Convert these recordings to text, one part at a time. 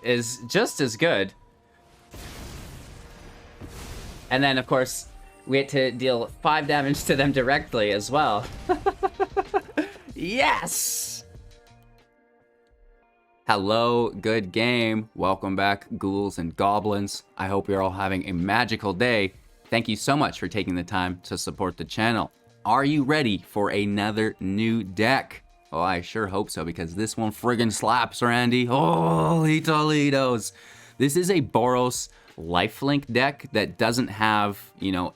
is just as good. And then, of course, we had to deal 5 damage to them directly as well. Yes! Hello, good game. Welcome back, ghouls and goblins. I hope you're all having a magical day. Thank you so much for taking the time to support the channel. Are you ready for another new deck? Oh, I sure hope so, because this one friggin' slaps, Randy. Holy Toledos. This is a Boros lifelink deck that doesn't have,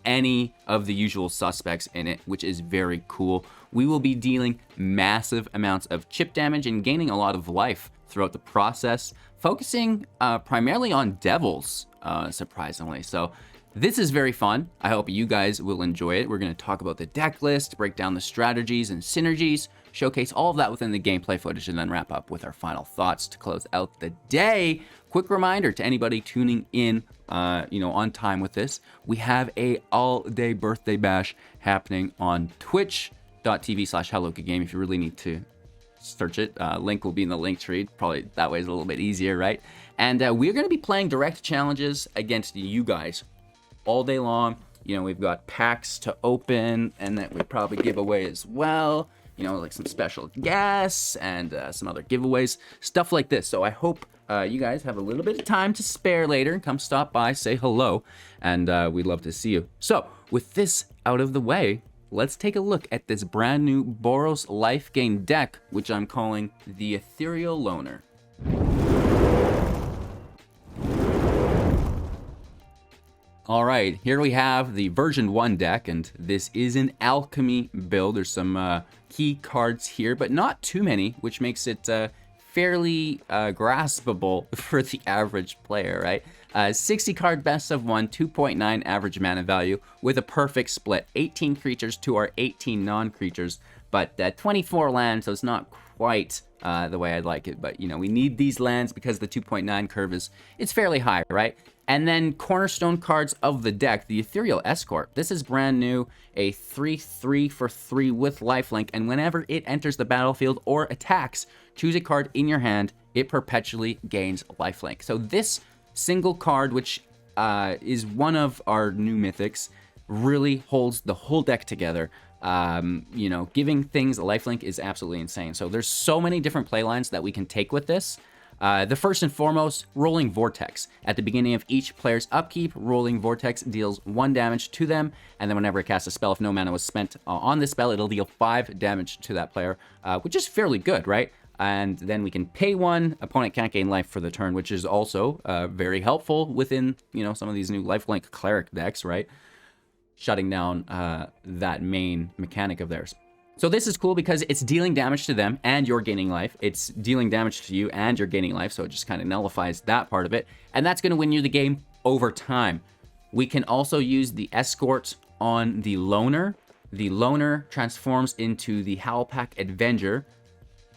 any of the usual suspects in it, which is very cool. We will be dealing massive amounts of chip damage and gaining a lot of life throughout the process, focusing primarily on devils, surprisingly. So this is very fun. I hope you guys will enjoy it. We're going to talk about the deck list, break down the strategies and synergies, showcase all of that within the gameplay footage, and then wrap up with our final thoughts to close out the day. Quick reminder to anybody tuning in, on time with this, we have a all-day birthday bash happening on twitch.tv/HelloGoodGame if you really need to search it. Link will be in the link tree. Probably that way is a little bit easier, right? And we're going to be playing direct challenges against you guys all day long. We've got packs to open, and that we probably give away as well. Like some special guests and some other giveaways, stuff like this. So I hope you guys have a little bit of time to spare later and come stop by, say hello, and we'd love to see you. So with this out of the way, let's take a look at this brand new Boros Lifegain deck, which I'm calling the Ethereal Loner. All right, here we have the version 1 deck, and this is an alchemy build. There's some key cards here, but not too many, which makes it fairly graspable for the average player, right? 60 card best of 1, 2.9 average mana value with a perfect split. 18 creatures to our 18 non-creatures, but 24 lands, so it's not quite the way I'd like it. But, we need these lands because the 2.9 curve it's fairly high, right? And then cornerstone cards of the deck, the Ethereal Escort. This is brand new, a 3/3 for 3 with lifelink, and whenever it enters the battlefield or attacks, choose a card in your hand, it perpetually gains lifelink. So this single card, which is one of our new mythics, really holds the whole deck together. Giving things lifelink is absolutely insane. So there's so many different playlines that we can take with this. The first and foremost, Rolling Vortex. At the beginning of each player's upkeep, Rolling Vortex deals 1 damage to them, and then whenever it casts a spell, if no mana was spent on this spell, it'll deal 5 damage to that player, which is fairly good, right? And then we can pay 1, opponent can't gain life for the turn, which is also very helpful within, some of these new lifelink cleric decks, right? Shutting down that main mechanic of theirs. So this is cool because it's dealing damage to them and you're gaining life. It's dealing damage to you and you're gaining life, so it just kind of nullifies that part of it. And that's going to win you the game over time. We can also use the Escort on the Loner. The Loner transforms into the Howlpack Avenger.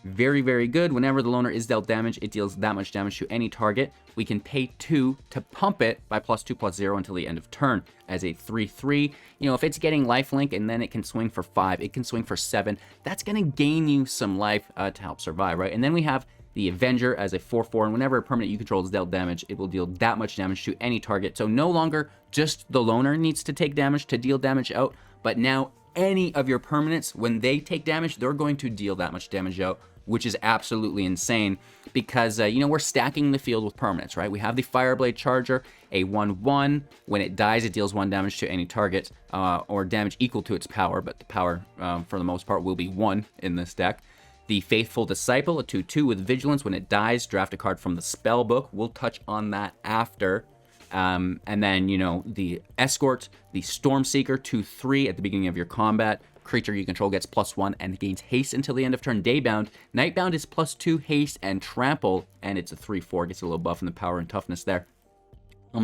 Very, very good. Whenever the Loner is dealt damage, it deals that much damage to any target. We can pay 2 to pump it by +2/+0 until the end of turn as a 3/3. If it's getting lifelink and then it can swing for 5, it can swing for 7. That's going to gain you some life to help survive, right? And then we have the Avenger as a 4/4, and whenever a permanent you control is dealt damage, it will deal that much damage to any target. So no longer just the Loner needs to take damage to deal damage out, but now any of your permanents, when they take damage, they're going to deal that much damage out, which is absolutely insane because, we're stacking the field with permanents, right? We have the Fireblade Charger, a 1/1. When it dies, it deals 1 damage to any target or damage equal to its power, but the power, for the most part, will be 1 in this deck. The Faithful Disciple, a 2/2 with Vigilance. When it dies, draft a card from the spell book. We'll touch on that after. And then, the Escort, the Stormseeker, 2/3 at the beginning of your combat. Creature you control gets +1 and gains haste until the end of turn. Daybound. Nightbound is +2 haste and trample, and it's a 3/4. Gets a little buff in the power and toughness there.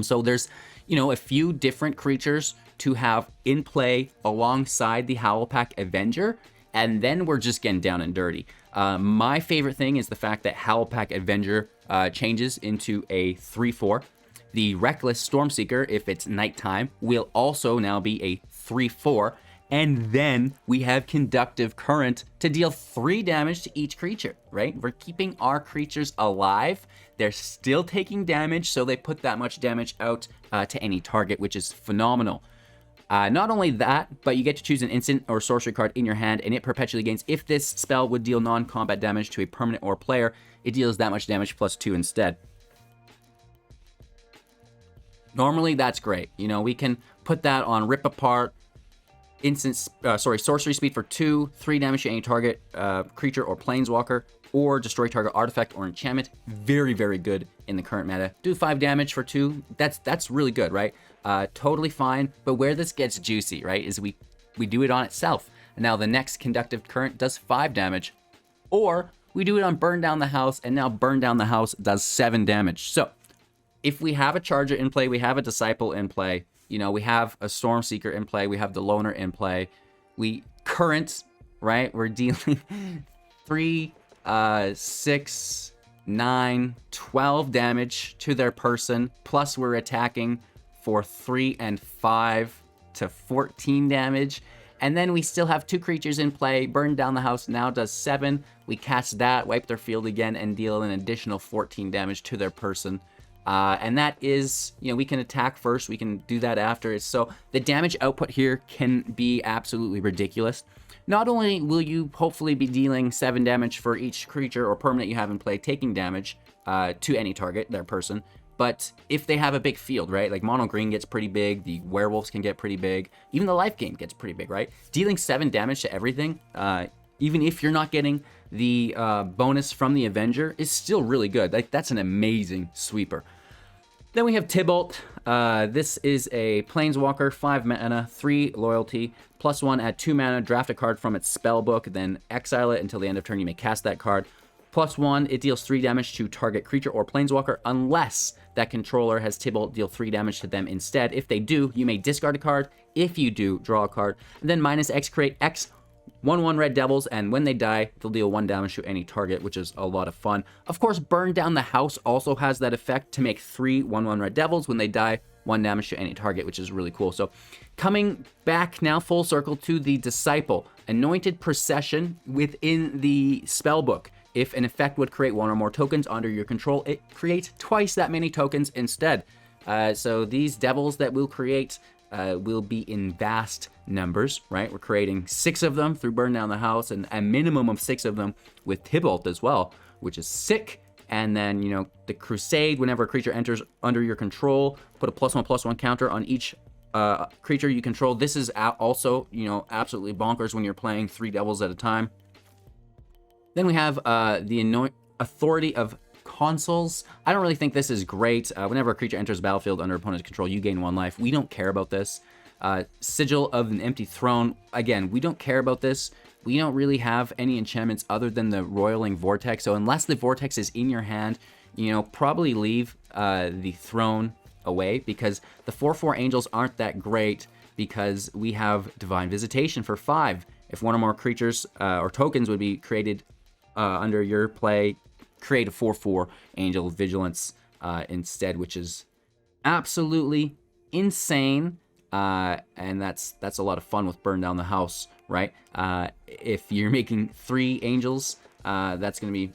So there's, a few different creatures to have in play alongside the Howlpack Avenger, and then we're just getting down and dirty. My favorite thing is the fact that Howlpack Avenger changes into a 3/4. The Reckless Stormseeker, if it's nighttime, will also now be a 3/4. And then we have Conductive Current to deal 3 damage to each creature, right? We're keeping our creatures alive. They're still taking damage, so they put that much damage out to any target, which is phenomenal. Not only that, but you get to choose an instant or sorcery card in your hand, and it perpetually gains. If this spell would deal non-combat damage to a permanent or player, it deals that much damage plus 2 instead. Normally, that's great. You know, we can put that on Rip Apart, sorcery speed for 2, 3 damage to any target creature or planeswalker, or destroy target artifact or enchantment. Very, very good in the current meta. Do 5 damage for 2. That's really good, right? Totally fine. But where this gets juicy, right, is we do it on itself. And now the next Conductive Current does 5 damage, or we do it on Burn Down the House, and now Burn Down the House does 7 damage. So if we have a Charger in play, we have a Disciple in play, you know, we have a Stormseeker in play, we have the Loner in play, we current, right? We're dealing 3, 6, 9, 12 damage to their person, plus we're attacking for 3 and 5 to 14 damage. And then we still have 2 creatures in play. Burn Down the House now does 7. We cast that, wipe their field again, and deal an additional 14 damage to their person. And that is, you know, we can attack first, we can do that after. So the damage output here can be absolutely ridiculous. Not only will you hopefully be dealing 7 damage for each creature or permanent you have in play taking damage to any target, their person, but if they have a big field, right? Like Mono Green gets pretty big, the Werewolves can get pretty big, even the Lifegain gets pretty big, right? Dealing 7 damage to everything, even if you're not getting the bonus from the Avenger, is still really good. Like, that's an amazing sweeper. Then we have Tibalt. This is a Planeswalker, 5 mana, 3 loyalty, +1, add 2 mana, draft a card from its spell book, then exile it until the end of turn. You may cast that card. +1, it deals 3 damage to target creature or Planeswalker, unless that controller has Tibalt deal 3 damage to them instead. If they do, you may discard a card. If you do, draw a card. And then -X, create X 1/1 Red Devils, and when they die, they'll deal 1 damage to any target, which is a lot of fun. Of course, Burn Down the House also has that effect to make 3 1/1 Red Devils. When they die, 1 damage to any target, which is really cool. So coming back now full circle to the Disciple. Anointed Procession within the spellbook. If an effect would create 1 or more tokens under your control, it creates twice that many tokens instead. So these devils that we'll create will be in vast numbers, right? We're creating 6 of them through Burn Down the House, and a minimum of 6 of them with Tibalt as well, which is sick. And then, you know, the Crusade, whenever a creature enters under your control, put a +1/+1 counter on each creature you control. This is also, you know, absolutely bonkers when you're playing 3 devils at a time. Then we have the Authority of Consuls. I don't really think this is great. Whenever a creature enters the battlefield under opponent's control, you gain 1 life. We don't care about this. Sigil of an Empty Throne. Again, we don't care about this. We don't really have any enchantments other than the Roiling Vortex. So unless the Vortex is in your hand, you know, probably leave the Throne away, because the 4/4 Angels aren't that great, because we have Divine Visitation for 5. If 1 or more creatures or tokens would be created under your play, create a 4/4 Angel of Vigilance instead, which is absolutely insane. And that's a lot of fun with Burn Down the House, right? If you're making 3 angels, that's going to be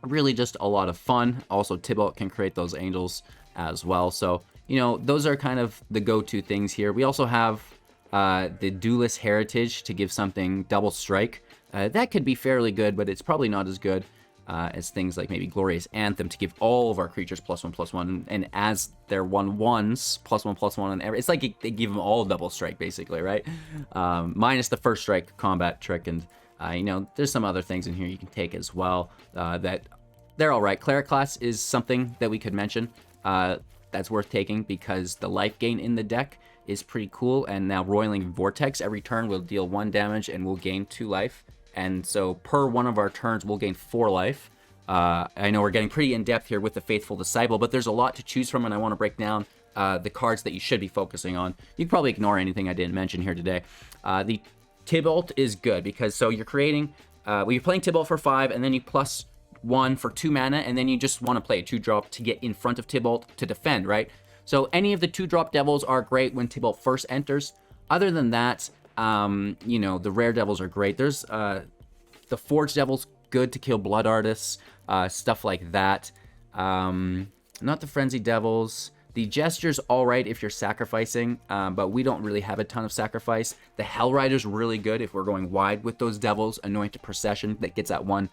really just a lot of fun. Also, Tibalt can create those angels as well. So, you know, those are kind of the go-to things here. We also have the Duelist Heritage to give something double strike. That could be fairly good, but it's probably not as good as things like maybe Glorious Anthem to give all of our creatures +1/+1, and as their 1/1s, +1/+1 on every. It's like they give them all double strike, basically, right? Minus the first strike combat trick, and you know, there's some other things in here you can take as well that they're all right. Cleric class is something that we could mention that's worth taking, because the life gain in the deck is pretty cool, and now Roiling Vortex every turn will deal 1 damage and will gain 2 life. And so per one of our turns, we'll gain 4 life. I know we're getting pretty in-depth here with the Faithful Disciple, but there's a lot to choose from, and I want to break down the cards that you should be focusing on. You can probably ignore anything I didn't mention here today. The Tibalt is good, because so you're creating, you're playing Tibalt for 5, and then you +1 for 2 mana, and then you just want to play a 2-drop to get in front of Tibalt to defend, right? So any of the 2-drop devils are great when Tibalt first enters. Other than that, You know, the rare devils are great. There's the Forge Devil's good to kill Blood Artists, stuff like that. Not the Frenzy Devils. The Gesture's alright if you're sacrificing, but we don't really have a ton of sacrifice. The Hell Rider's really good if we're going wide with those Devils. Anointed Procession that gets that 1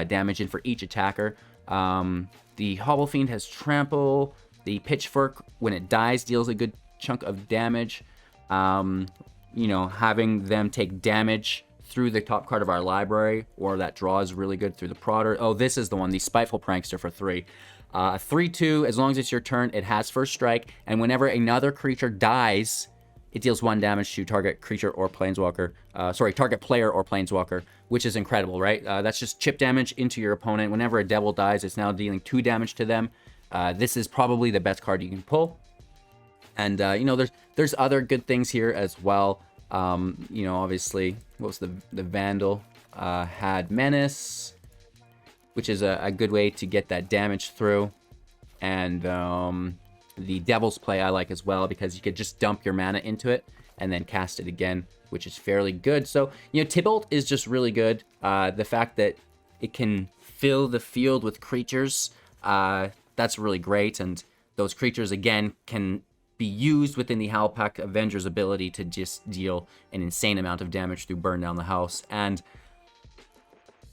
damage in for each attacker. The Hobble Fiend has Trample. The Pitchfork, when it dies, deals a good chunk of damage. You know, having them take damage through the top card of our library, or that draw is really good through the Prodder. Oh, this is the one, the Spiteful Prankster for 3. 3/2, as long as it's your turn, it has first strike, and whenever another creature dies, it deals 1 damage to target creature or planeswalker. Target player or planeswalker, which is incredible, right? That's just chip damage into your opponent. Whenever a devil dies, it's now dealing 2 damage to them. This is probably the best card you can pull. And, you know, there's other good things here as well. You know, obviously, what was the Vandal? Had Menace, which is a good way to get that damage through. And the Devil's Play I like as well, because you could just dump your mana into it and then cast it again, which is fairly good. So, you know, Tibalt is just really good. The fact that it can fill the field with creatures, that's really great. And those creatures, again, can be used within the Howlpack Avenger's ability to just deal an insane amount of damage through Burn Down the House. And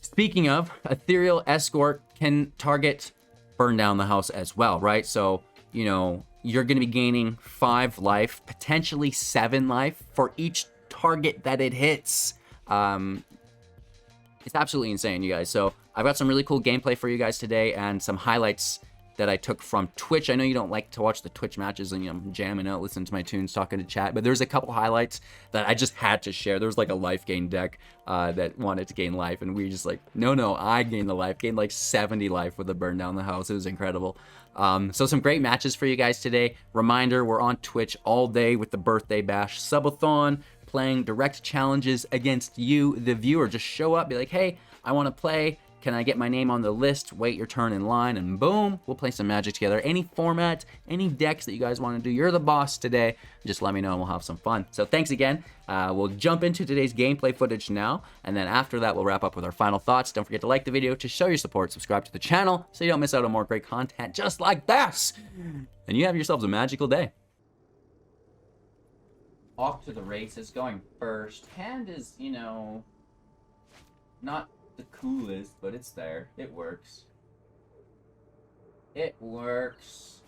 speaking of, Ethereal Escort can target Burn Down the House as well, right? So, you know, you're going to be gaining 5 life, potentially 7 life for each target that it hits. It's absolutely insane, you guys. So I've got some really cool gameplay for you guys today and some highlights that I took from Twitch. I know you don't like to watch the Twitch matches and, you know, jamming out, listening to my tunes, talking to chat, but there's a couple highlights that I just had to share. There was like a Lifegain deck that wanted to gain life, and we were just like, no, I gained the life. Gained like 70 life with a Burn Down the House. It was incredible. So some great matches for you guys today. Reminder, we're on Twitch all day with the Birthday Bash Subathon, playing direct challenges against you, the viewer. Just show up, be like, hey, I want to play. Can I get my name on the list? Wait your turn in line, and boom, we'll play some Magic together. Any format, any decks that you guys want to do, you're the boss today. Just let me know and we'll have some fun. So thanks again. We'll jump into today's gameplay footage now, and then after that, we'll wrap up with our final thoughts. Don't forget to like the video to show your support. Subscribe to the channel so you don't miss out on more great content just like this. And you have yourselves a magical day. Off to the races, going first. Hand is, you know, not the coolest, but it's there. It works. It works.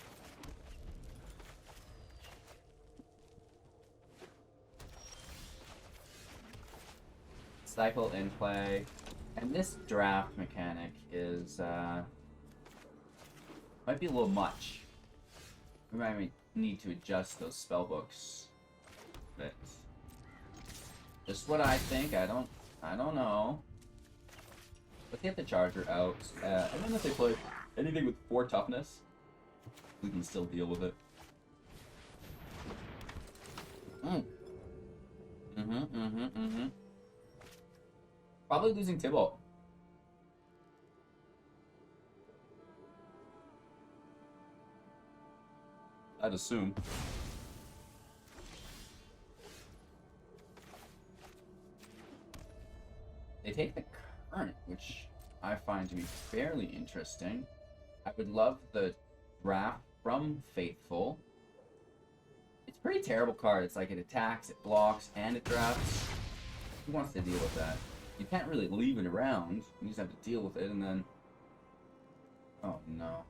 Cycle in play. And this draft mechanic is, might be a little much. We might need to adjust those spell books a bit. Just what I think. I don't know. Let's get the Charger out. And then if they play anything with 4 toughness, we can still deal with it. Probably losing Tibalt. I'd assume. They take the Current, which I find to be fairly interesting. I would love the draft from Faithful. It's a pretty terrible card. It's like it attacks, it blocks, and it drafts. Who wants to deal with that? You can't really leave it around. You just have to deal with it, and then... Oh, no.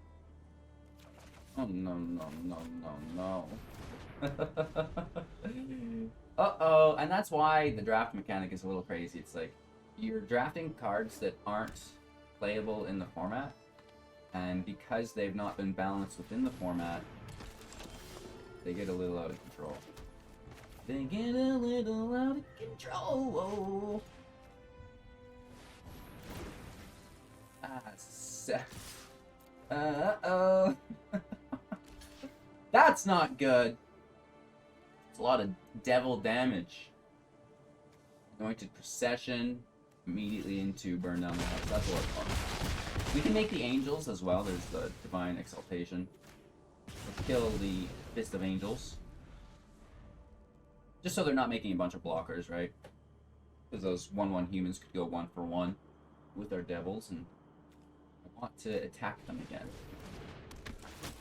Oh, no. Uh-oh, and that's why the draft mechanic is a little crazy. It's like, you're drafting cards that aren't playable in the format, and because they've not been balanced within the format, they get a little out of control. They get a little out of control. Uh-oh. That's not good. It's a lot of devil damage. Anointed Procession. Immediately into Burn Down the House. That's a lot of fun. We can make the Angels as well. There's the Divine Exaltation. Let's kill the Fist of Angels. Just so they're not making a bunch of blockers, right? Because those 1/1 humans could go 1-for-1 with our devils, and I want to attack them again.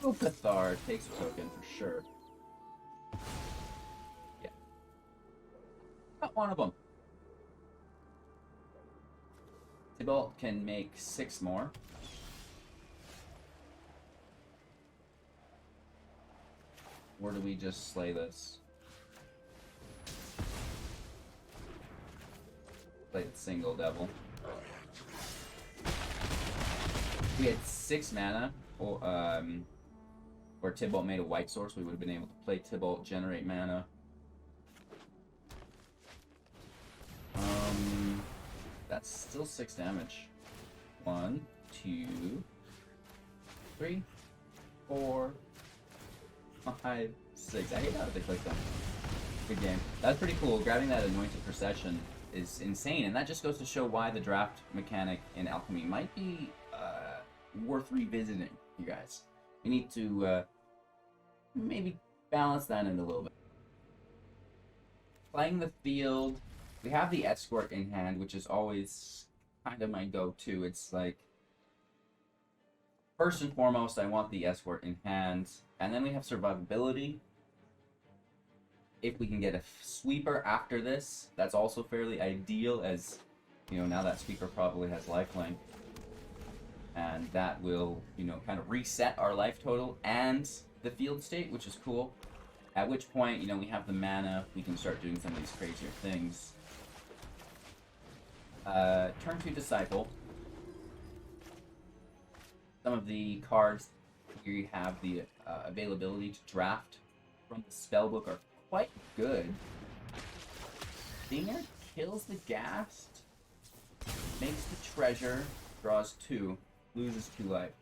Oh, Cathar takes a token for sure. Yeah. Not one of them. Tybalt can make 6 more. Or do we just slay this? Play the single devil. We had 6 mana, or Tybalt made a white source, we would have been able to play Tybalt, generate mana. That's still 6 damage. 1, 2, 3, 4, 5, 6. I hate how they click them. Good game. That's pretty cool. Grabbing that Anointed Procession is insane, and that just goes to show why the draft mechanic in Alchemy might be worth revisiting, you guys. We need to maybe balance that in a little bit. Playing the field, we have the Escort in hand, which is always kind of my go-to. It's like, first and foremost, I want the Escort in hand, and then we have Survivability. If we can get a sweeper after this, that's also fairly ideal, as, you know, now that sweeper probably has lifelink. And that will, you know, kind of reset our life total and the field state, which is cool. At which point, you know, we have the mana, we can start doing some of these crazier things. Turn 2 Disciple. Some of the cards here you have the availability to draft from the spellbook are quite good. Stinger kills the Ghast, makes the treasure, draws 2, loses 2 life.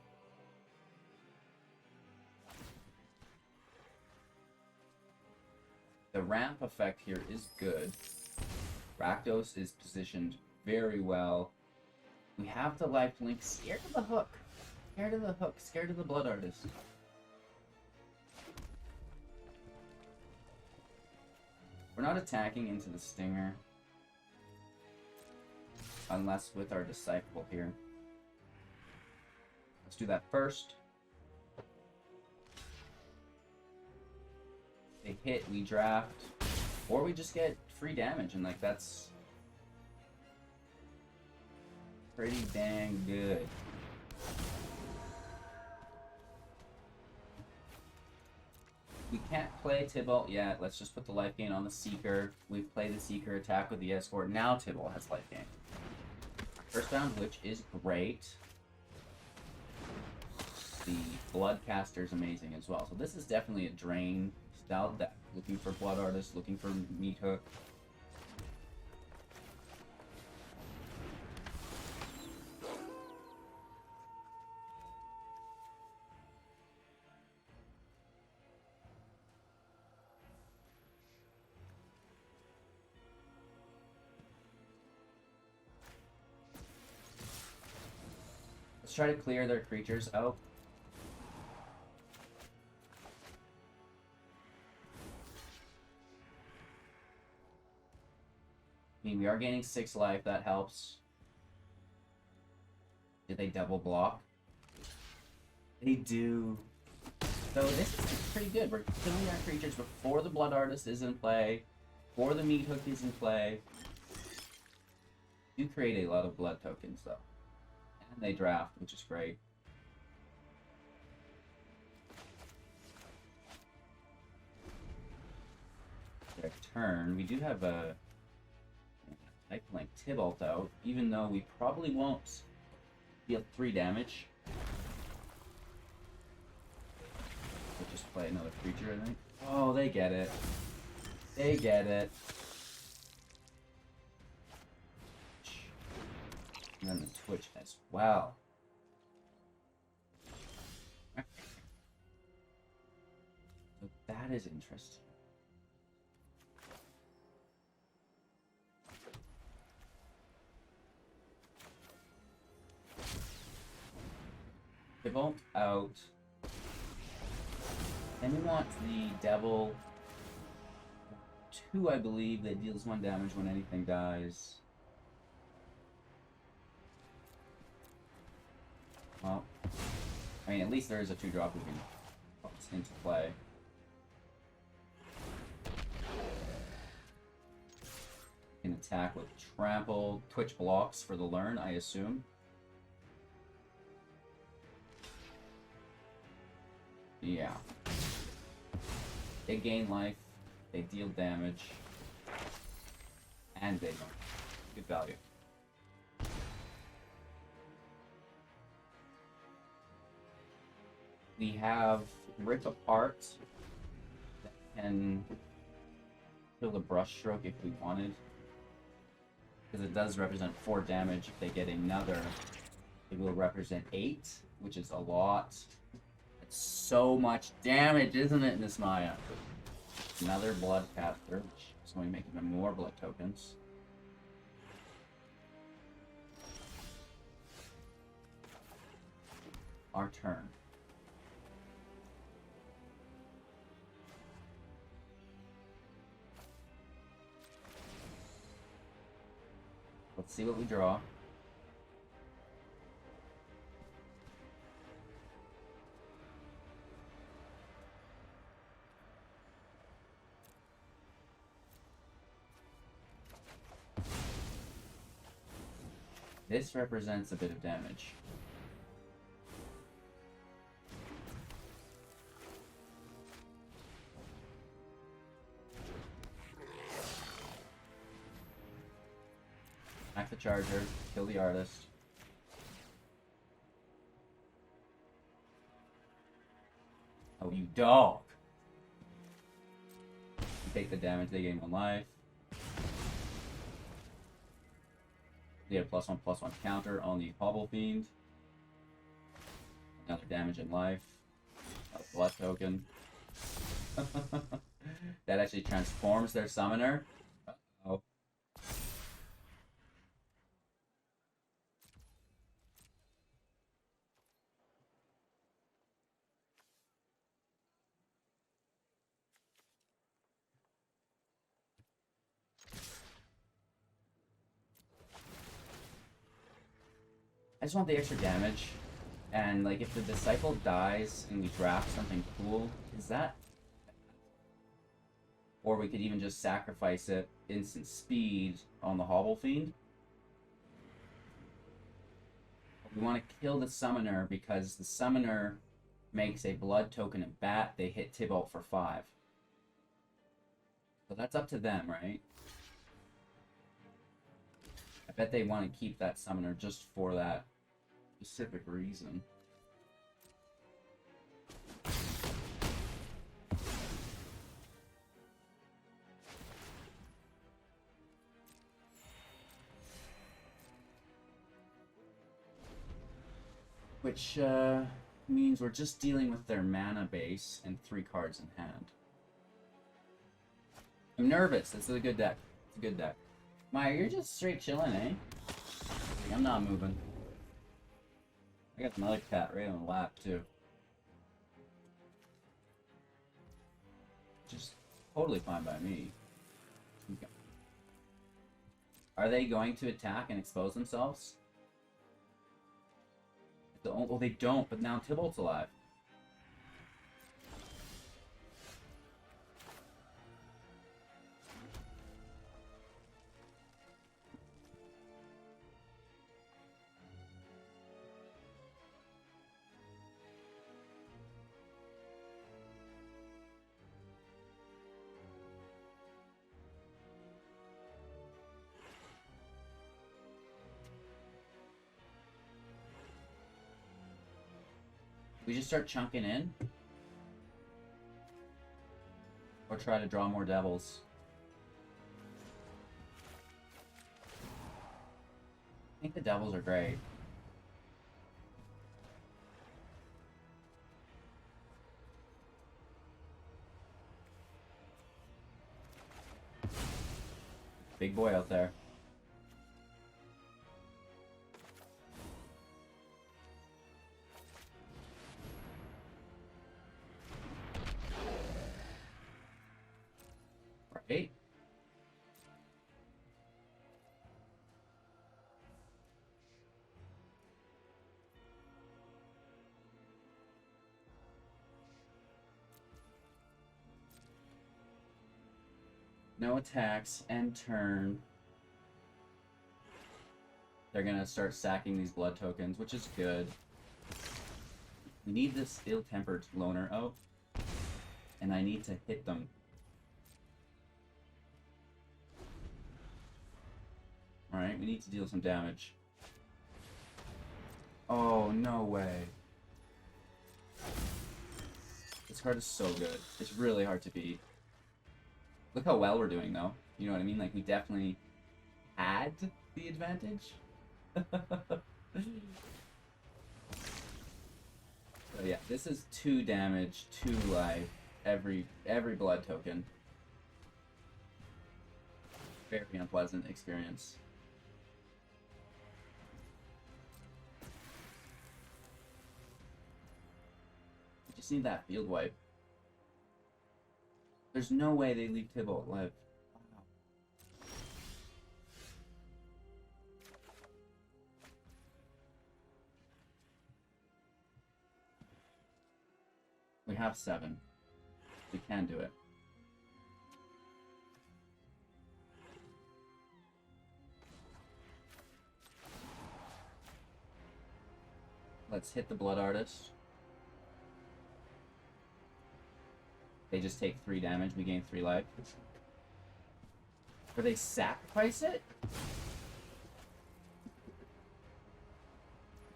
The ramp effect here is good. Rakdos is positioned very well. We have the lifelink. Scared of the hook. Scared of the hook. Scared of the Blood Artist. We're not attacking into the Stinger. Unless with our Disciple here. Let's do that first. They hit, we draft. Or we just get free damage, and like that's pretty dang good. We can't play Tybalt yet. Let's just put the life gain on the Seeker. We play the Seeker, attack with the Escort. Now Tybalt has life gain. First round, which is great. The Bloodcaster is amazing as well. So this is definitely a drain style deck. Looking for Blood Artist, looking for Meat Hook. Let's try to clear their creatures out. I mean, we are gaining 6 life, that helps. Did they double block? They do. So this is pretty good. We're killing our creatures before the Blood Artist is in play, before the Meat Hook is in play. Do create a lot of blood tokens though. And they draft, which is great. Their turn. We do have a lifelink Tybalt out, even though we probably won't deal 3 damage. We'll just play another creature, I think. Oh, they get it. They get it. And then the Twitch as well. So that is interesting. Tybalt out. Then we want the Devil 2, I believe, that deals 1 damage when anything dies. Well, I mean, at least there is a 2-drop we can put into play. Can attack with trample, twitch blocks for the learn, I assume. Yeah. They gain life, they deal damage, and they learn. Good value. We have Rip Apart that can kill the brush stroke if we wanted. Because it does represent 4 damage. If they get another, it will represent 8, which is a lot. It's so much damage, isn't it, Nismaya? Another blood capture, which is going to make even more blood tokens. Our turn. Let's see what we draw. This represents a bit of damage. Attack the charger, kill the artist. Oh, you dog! You take the damage, they gain 1 life. They have +1/+1 counter on the Hobble Fiend. Another damage in life. A blood token. That actually transforms their summoner. Uh-oh. I just want the extra damage, and like if the Disciple dies and we draft something cool, is that... Or we could even just sacrifice it, instant speed, on the Hobble Fiend. We want to kill the Summoner because the Summoner makes a blood token and bat, they hit Tybalt for 5. So that's up to them, right? I bet they want to keep that Summoner just for that specific reason. Which means we're just dealing with their mana base and 3 cards in hand. I'm nervous. This is a good deck. It's a good deck. Maya, you're just straight chilling, eh? I'm not moving. I got another cat right on the lap, too. Just totally fine by me. Okay. Are they going to attack and expose themselves? Oh, they don't, but now Tybalt's alive. We just start chunking in? Or try to draw more devils? I think the devils are great. Big boy out there. Right? No attacks, end turn. They're gonna start sacking these blood tokens, which is good. We need this ill-tempered loner out, and I need to hit them. Alright, we need to deal some damage. Oh, no way. This card is so good. It's really hard to beat. Look how well we're doing, though. You know what I mean? Like, we definitely had the advantage. So yeah, this is 2 damage, 2 life, every blood token. Very unpleasant experience. I just need that field wipe. There's no way they leave Tybalt alive. Wow. We have 7. We can do it. Let's hit the Blood Artist. They just take 3 damage, we gain 3 life. Or they sacrifice it?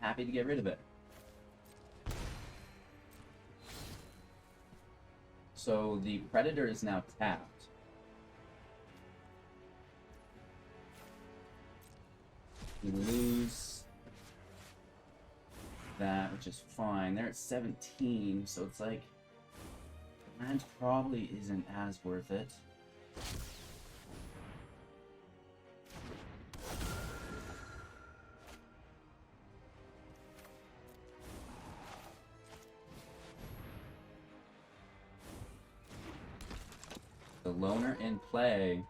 Happy to get rid of it. So the Predator is now tapped. We lose that, which is fine. They're at 17, so it's like land probably isn't as worth it. The loner in play.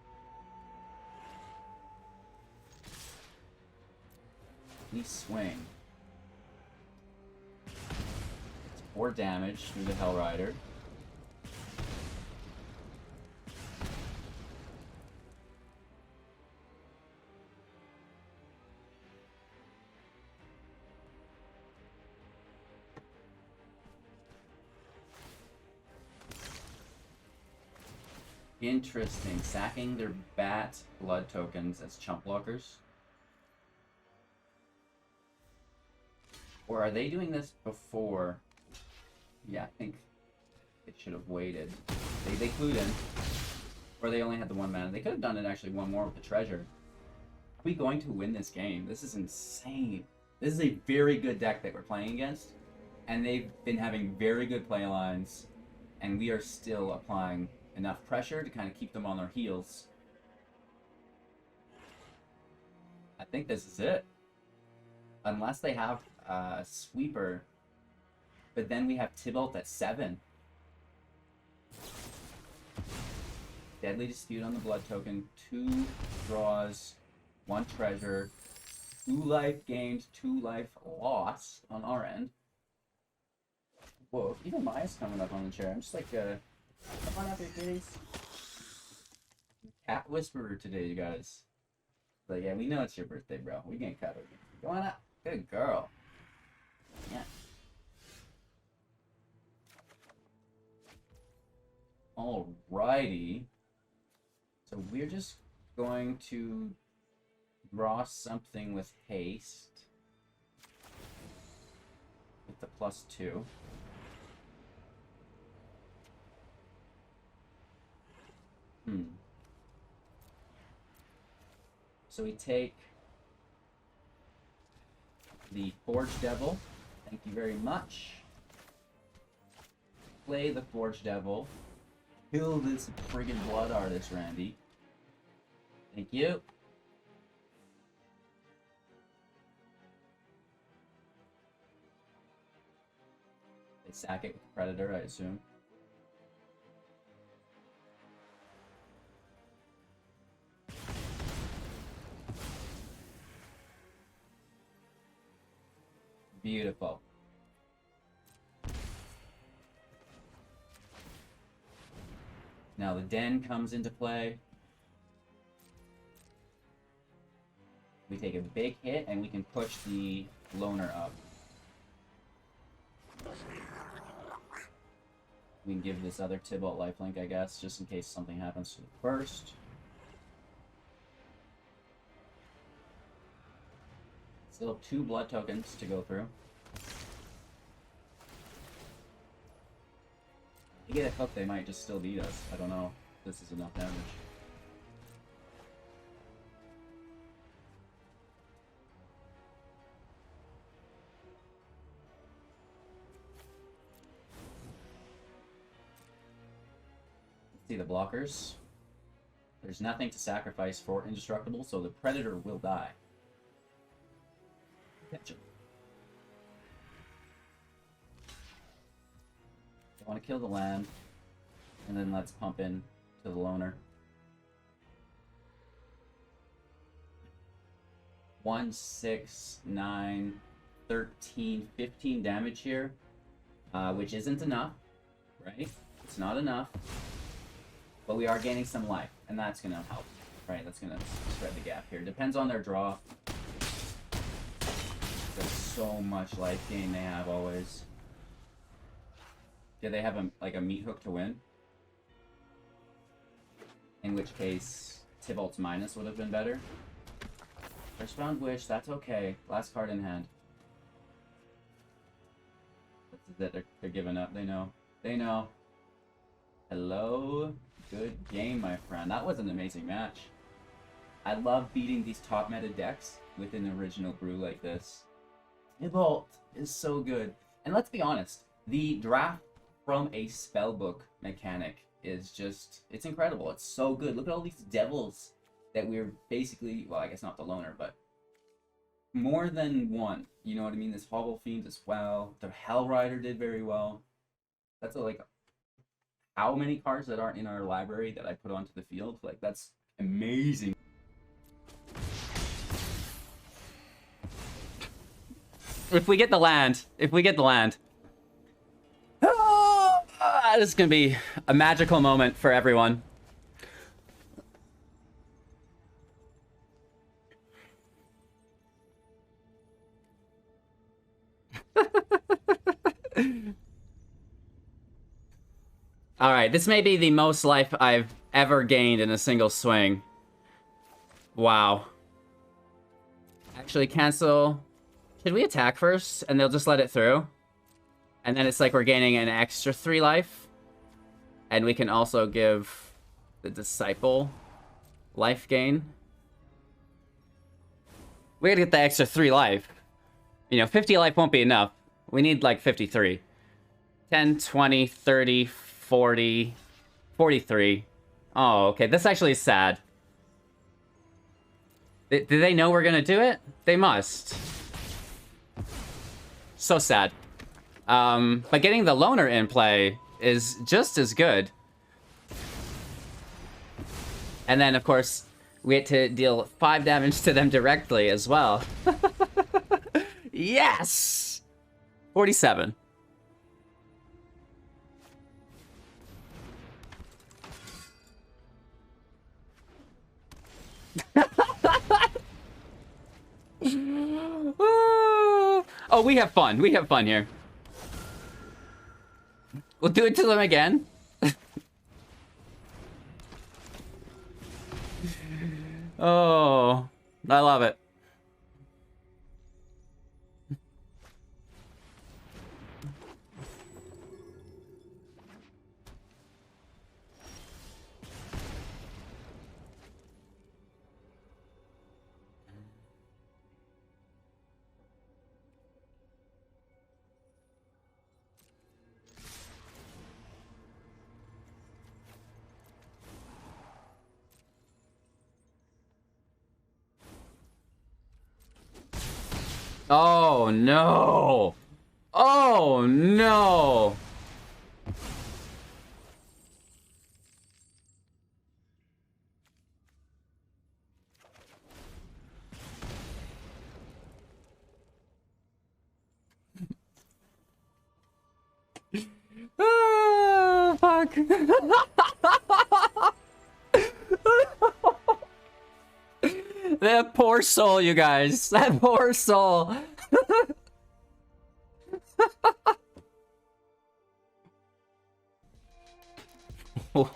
We swing. It's 4 damage through the Hell Rider. Interesting. Sacking their bat blood tokens as chump blockers. Or are they doing this before? Yeah, I think it should have waited. They clued in. Or they only had the 1 mana. They could have done it actually 1 more with the treasure. Are we going to win this game? This is insane. This is a very good deck that we're playing against. And they've been having very good play lines. And we are still applying enough pressure to kind of keep them on their heels. I think this is it. Unless they have a sweeper. But then we have Tybalt at 7. Deadly Dispute on the blood token. 2 draws, 1 treasure, 2 life gained, 2 life lost on our end. Whoa, even Maya's coming up on the chair. I'm just like, come on up here, kitties. Cat Whisperer today, you guys. But yeah, we know it's your birthday, bro. We can cuddle you. Go on up. Good girl. Yeah. Alrighty. So we're just going to draw something with haste. With the +2. So we take the Forge Devil. Thank you very much. Play the Forge Devil. Kill this friggin' Blood Artist, Randy. Thank you. They sack it with the Predator, I assume. Beautiful. Now the Den comes into play. take a big hit, and we can push the loner up. We can give this other Tybalt lifelink, I guess, just in case something happens to the first. Still 2 blood tokens to go through. If you get a hook, they might just still beat us. I don't know if this is enough damage. See the blockers. There's nothing to sacrifice for indestructible, so the predator will die. Gotcha. I want to kill the land, and then let's pump in to the loner. 1, 6, 9, 13, 15 damage here, which isn't enough, right? It's not enough. But we are gaining some life, and that's going to help, right? That's going to spread the gap here. Depends on their draw. There's so much life gain they have always. Do they have a meat hook to win? In which case, Tybalt's minus would have been better. First round wish, that's okay. Last card in hand. That's it, they're giving up. They know. They know. Hello? Good game, my friend. That was an amazing match. I love beating these top meta decks with an original brew like this. Tybalt is so good. And let's be honest, the draft from a spellbook mechanic is just, it's incredible. It's so good. Look at all these devils that we're basically, well, I guess not the loner, but more than one. You know what I mean? This Hobble Fiend as well. The Hell Rider did very well. That's like how many cards that aren't in our library that I put onto the field. Like, that's amazing. If we get the land, this is gonna be a magical moment for everyone. Alright, this may be the most life I've ever gained in a single swing. Wow. Actually, cancel. Should we attack first, and they'll just let it through? And then it's like we're gaining an extra 3 life. And we can also give the Disciple life gain. We gotta get the extra 3 life. You know, 50 life won't be enough. We need like 53. 10, 20, 30, 40, 43. Oh, okay. This actually is sad. Do they know we're gonna do it? They must. So sad. But getting the loner in play is just as good. And then, of course, we get to deal 5 damage to them directly as well. Yes! 47. Oh, we have fun. We have fun here. We'll do it to them again. Oh, I love it. Oh no! Oh no! Ah, fuck. That poor soul, you guys. That poor soul. Holy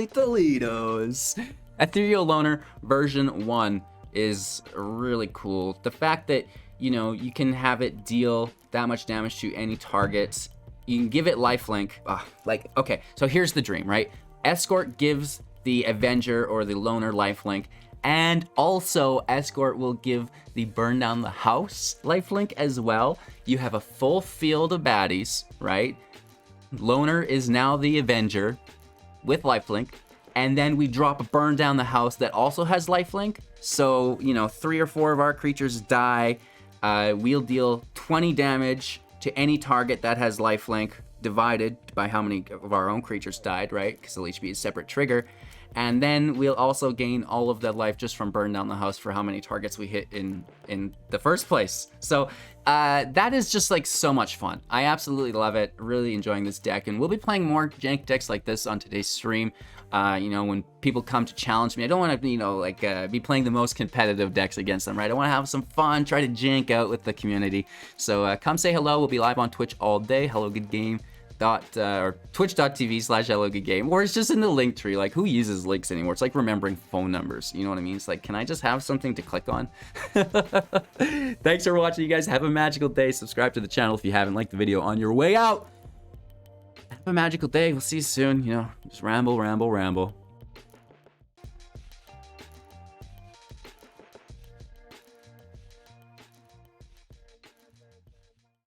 Toledos. Ethereal Loner version 1 is really cool. The fact that, you know, you can have it deal that much damage to any targets. You can give it lifelink. Like, okay, so here's the dream, right? Escort gives the Avenger or the Loner lifelink, and also Escort will give the Burn Down the House lifelink as well. You have a full field of baddies, right? Loner is now the Avenger with lifelink, and then we drop a Burn Down the House that also has lifelink. So, you know, 3 or 4 of our creatures die. We'll deal 20 damage to any target that has lifelink, divided by how many of our own creatures died, right? Because LHB is a separate trigger. And then we'll also gain all of that life just from Burn Down the House for how many targets we hit in the first place. So that is just like so much fun. I absolutely love it. Really enjoying this deck. And we'll be playing more jank decks like this on today's stream. You know, when people come to challenge me, I don't want to, you know, like be playing the most competitive decks against them, right? I want to have some fun, try to jank out with the community. So come say hello. We'll be live on Twitch all day. Hello, good game. Or twitch.tv/hellogoodgame, or it's just in the link tree. Like, who uses links anymore? It's like remembering phone numbers, you know what I mean? It's like, can I just have something to click on? Thanks for watching, you guys. Have a magical day. Subscribe to the channel if you haven't. Like the video on your way out. Have a magical day. We'll see you soon. You know, just ramble, ramble, ramble.